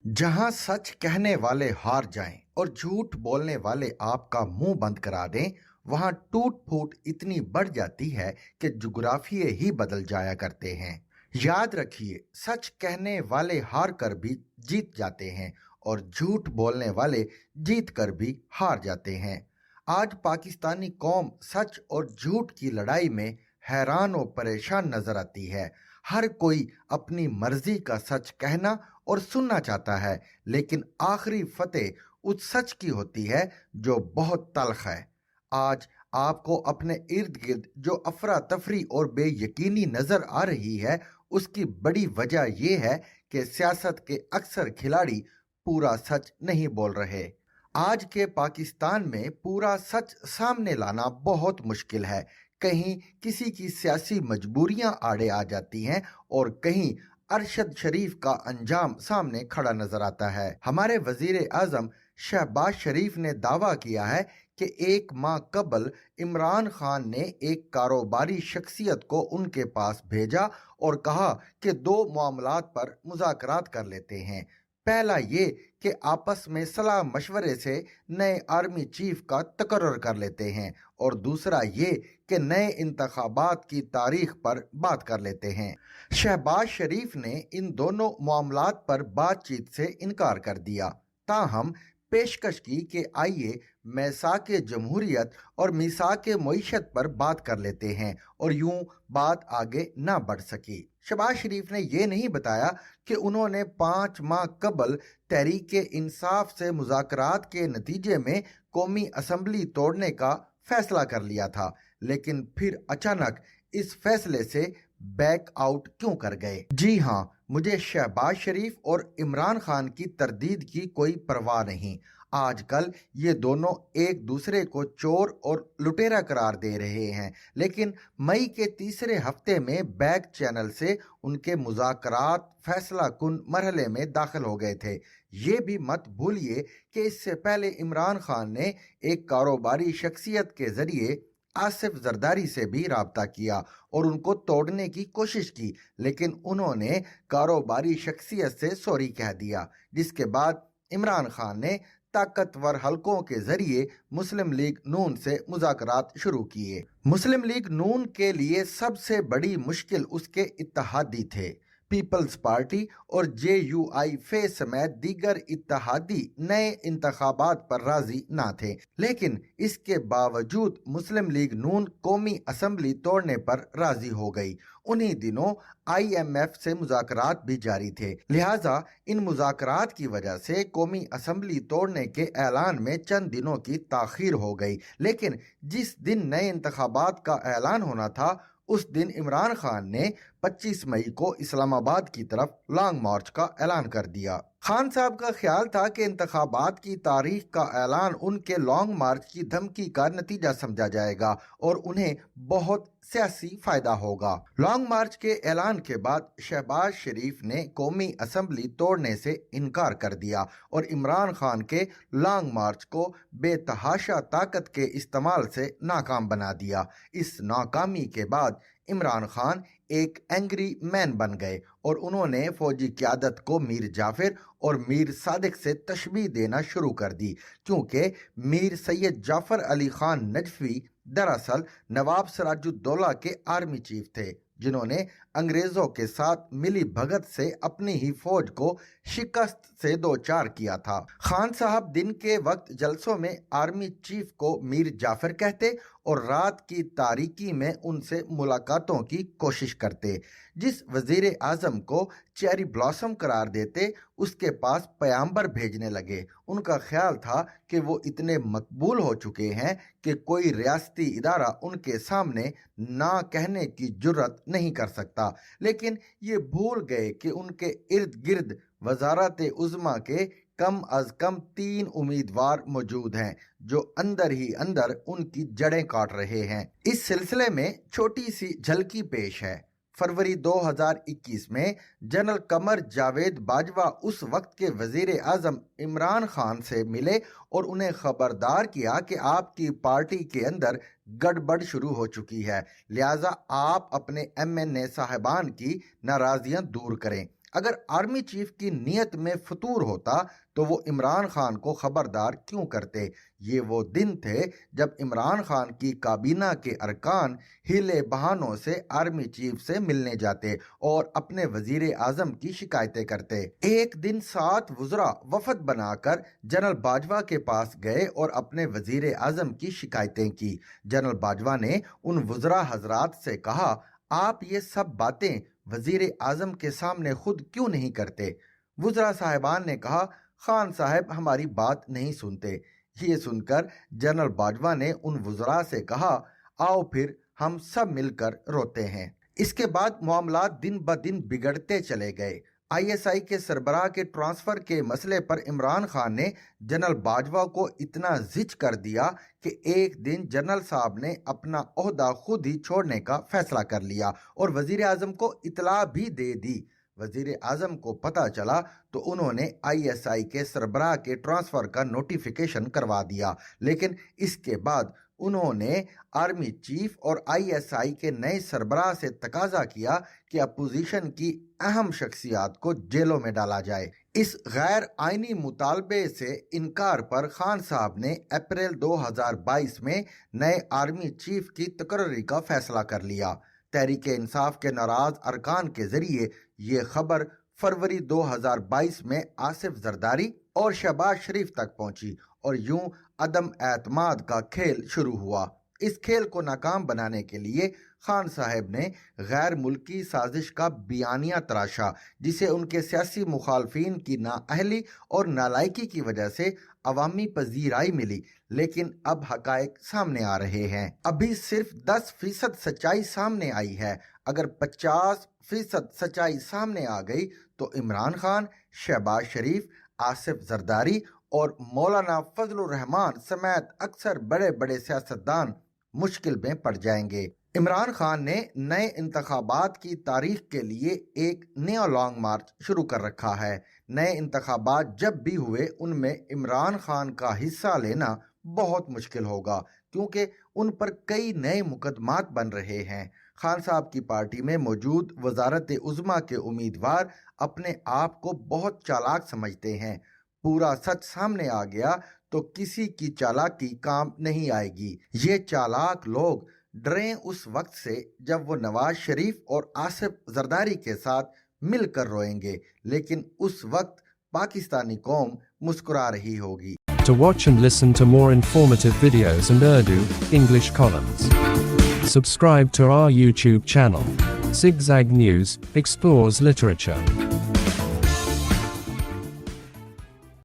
जहां सच कहने वाले हार जाएं और झूठ बोलने वाले आपका मुंह बंद करा दें, वहां टूट फूट इतनी बढ़ जाती है कि जुग्राफिये ही बदल जाया करते हैं। याद रखिए, सच कहने वाले हार कर भी जीत जाते हैं और झूठ बोलने वाले जीत कर भी हार जाते हैं। आज पाकिस्तानी कौम सच और झूठ की लड़ाई में हैरान और परेशान नजर आती है। हर कोई अपनी मर्जी का सच कहना और सुनना चाहता है, लेकिन आखिरी फतेह उस सच की होती है जो बहुत तल्ख है। आज आपको अपने इर्द गिर्द जो अफरा तफरी और बेयकीनी नजर आ रही है, उसकी बड़ी वजह यह है कि सियासत के अक्सर खिलाड़ी पूरा सच नहीं बोल रहे। आज के पाकिस्तान में पूरा सच सामने लाना बहुत मुश्किल है। कहीं किसी की सियासी मजबूरियां आड़े आ जाती हैं और कहीं अरशद शरीफ का अंजाम सामने खड़ा नजर आता है। हमारे वजीर आजम शहबाज शरीफ ने दावा किया है कि एक माह कबल इमरान खान ने एक कारोबारी शख्सियत को उनके पास भेजा और कहा कि दो मामलात पर मुज़ाकरात कर लेते हैं। पहला ये कि आपस में सलाह मशवरे से नए आर्मी चीफ का तकर्रर कर लेते हैं और दूसरा ये कि नए इंतखाबात की तारीख पर बात कर लेते हैं। शहबाज शरीफ ने इन दोनों मामलात पर बातचीत से इनकार कर दिया। ताहम पेशकश की कि आइए मैसाक जमहूरियत और मीसाक मईशत पर बात कर लेते हैं, और यूं बात आगे ना बढ़ सकी। शहबाज शरीफ ने यह नहीं बताया कि उन्होंने 5 माह कबल तहरीक इंसाफ से मुज़ाकरात के नतीजे में कौमी असम्बली तोड़ने का फैसला कर लिया था, लेकिन फिर अचानक इस फैसले से बैक आउट क्यों कर गए। जी हाँ, मुझे शहबाज शरीफ और इमरान खान की तरदीद की कोई परवाह नहीं। आजकल ये दोनों एक दूसरे को चोर और लुटेरा करार दे रहे हैं, लेकिन मई के तीसरे हफ्ते में बैक चैनल से उनके मुज़ाकरात फैसला कुन मरहले में दाखिल हो गए थे। ये भी मत भूलिए कि इससे पहले इमरान खान ने एक कारोबारी शख्सियत के जरिए आसिफ जरदारी से भी राब्ता किया और उनको तोड़ने की कोशिश की, लेकिन उन्होंने कारोबारी शख्सियत से सॉरी कह दिया, जिसके बाद इमरान खान ने ताकतवर हलकों के जरिए मुस्लिम लीग नून से मुज़ाकरात शुरू किए। मुस्लिम लीग नून के लिए सबसे बड़ी मुश्किल उसके इत्तेहादी थे। पीपल्स पार्टी और JUI समेत दीगर इत्तेहादी नए इंतखाबात पर राजी ना थे, लेकिन इसके बावजूद मुस्लिम लीग नून कौमी असम्बली तोड़ने पर राजी हो गई। उन्हीं दिनों IMF से मुज़ाकरात भी जारी थे, लिहाजा इन मुज़ाकरात की वजह से कौमी असम्बली तोड़ने के ऐलान में चंद दिनों की ताखीर हो गई। लेकिन जिस दिन नए इंतखाबात का ऐलान होना था, उस दिन इमरान खान ने 25 मई को इस्लामाबाद की तरफ लॉन्ग मार्च का ऐलान कर दिया। खान साहब का ख्याल था कि इंतखाबात की तारीख का ऐलान उनके लॉन्ग मार्च की धमकी का नतीजा समझा जाएगा और उन्हें बहुत सियासी फायदा होगा। लॉन्ग मार्च के ऐलान के बाद शहबाज शरीफ ने कौमी असम्बली तोड़ने से इनकार कर दिया और इमरान खान के लॉन्ग मार्च को बेतहाशा ताकत के इस्तेमाल से नाकाम बना दिया। इस नाकामी के बाद इमरान खान एक एंग्री मैन बन गए और उन्होंने फौजी क़यादत को मीर जाफर और मीर सादिक से तशबीह देना शुरू कर दी, क्योंकि मीर सैयद जाफर अली खान नजफी दरअसल नवाब सिराजुद्दौला के आर्मी चीफ थे, जिन्होंने अंग्रेजों के साथ मिली भगत से अपनी ही फौज को शिकस्त से दो चार किया था। खान साहब दिन के वक्त जलसों में आर्मी चीफ को मीर जाफर कहते और रात की तारीकी में उनसे मुलाकातों की कोशिश करते। जिस वजीर आजम को चेरी ब्लॉसम करार देते, उसके पास पैगंबर भेजने लगे। उनका ख्याल था कि वो इतने मकबूल हो चुके हैं कि कोई रियासती इदारा उनके सामने ना कहने की जुर्रत नहीं कर सकता, लेकिन ये भूल गए कि उनके इर्द गिर्द वजारत उज़्मा के कम अज कम 3 उम्मीदवार मौजूद हैं जो अंदर ही अंदर उनकी जड़ें काट रहे हैं। इस सिलसिले में छोटी सी झलकी पेश है। फरवरी 2021 में जनरल कमर जावेद बाजवा उस वक्त के वजीर आजम इमरान खान से मिले और उन्हें खबरदार किया कि आपकी पार्टी के अंदर गड़बड़ शुरू हो चुकी है, लिहाजा आप अपने MNA साहिबान की नाराजियां दूर करें। اگر آرمی چیف کی نیت میں فطور ہوتا تو وہ عمران خان کو خبردار کیوں کرتے؟ یہ وہ دن تھے جب عمران خان کی کابینہ کے ارکان ہیلے بہانوں سے آرمی چیف سے ملنے جاتے اور اپنے وزیر اعظم کی شکایتیں کرتے۔ ایک دن 7 وزراء وفد بنا کر جنرل باجوہ کے پاس گئے اور اپنے وزیر اعظم کی شکایتیں کی۔ جنرل باجوہ نے ان وزراء حضرات سے کہا، آپ یہ سب باتیں وزیر اعظم کے سامنے خود کیوں نہیں کرتے؟ وزراء صاحبان نے کہا، خان صاحب ہماری بات نہیں سنتے۔ یہ سن کر جنرل باجوہ نے ان وزراء سے کہا، آؤ پھر ہم سب مل کر روتے ہیں۔ اس کے بعد معاملات دن بدن بگڑتے چلے گئے۔ ISI کے سربراہ کے ٹرانسفر کے مسئلے پر عمران خان نے جنرل باجوہ کو اتنا زچ کر دیا کہ ایک دن جنرل صاحب نے اپنا عہدہ خود ہی چھوڑنے کا فیصلہ کر لیا اور وزیر اعظم کو اطلاع بھی دے دی۔ وزیر اعظم کو پتہ چلا تو انہوں نے ISI کے سربراہ کے ٹرانسفر کا نوٹیفیکیشن کروا دیا، لیکن اس کے بعد انہوں نے آرمی چیف اور ISI کے نئے سربراہ سے تقاضا کیا کہ اپوزیشن کی اہم شخصیات کو جیلوں میں ڈالا جائے۔ اس غیر آئینی مطالبے سے انکار پر خان صاحب نے اپریل 2022 میں نئے آرمی چیف کی تقرری کا فیصلہ کر لیا۔ تحریک انصاف کے ناراض ارکان کے ذریعے یہ خبر فروری 2022 میں آصف زرداری اور شہباز شریف تک پہنچی اور یوں عدم اعتماد کا کھیل شروع ہوا۔ اس کھیل کو ناکام بنانے کے لیے خان صاحب نے غیر ملکی سازش کا بیانیہ تراشا، جسے ان کے سیاسی مخالفین کی نااہلی اور نالائکی کی وجہ سے عوامی پذیرائی ملی، لیکن اب حقائق سامنے آ رہے ہیں۔ ابھی صرف 10% سچائی سامنے آئی ہے۔ اگر 50% سچائی سامنے آ گئی تو عمران خان، شہباز شریف، آصف زرداری اور مولانا فضل الرحمان سمیت اکثر بڑے بڑے سیاستدان مشکل میں پڑ جائیں گے۔ عمران خان نے نئے انتخابات کی تاریخ کے لیے ایک نیا لانگ مارچ شروع کر رکھا ہے۔ نئے انتخابات جب بھی ہوئے ان میں عمران خان کا حصہ لینا بہت مشکل ہوگا، کیونکہ ان پر کئی نئے مقدمات بن رہے ہیں۔ خان صاحب کی پارٹی میں موجود وزارت عظمیٰ کے امیدوار اپنے آپ کو بہت چالاک سمجھتے ہیں۔ پورا سچ سامنے آ گیا تو کسی کی چالاکی کام نہیں آئے گی۔ یہ چالاک لوگ ڈریں اس وقت سے جب وہ نواز شریف اور آصف زرداری کے ساتھ مل کر روئیں گے، لیکن اس وقت پاکستانی قوم مسکرا رہی ہوگی۔ To watch and listen to more informative videos and Urdu, English columns, subscribe to our YouTube channel. Zigzag News explores literature.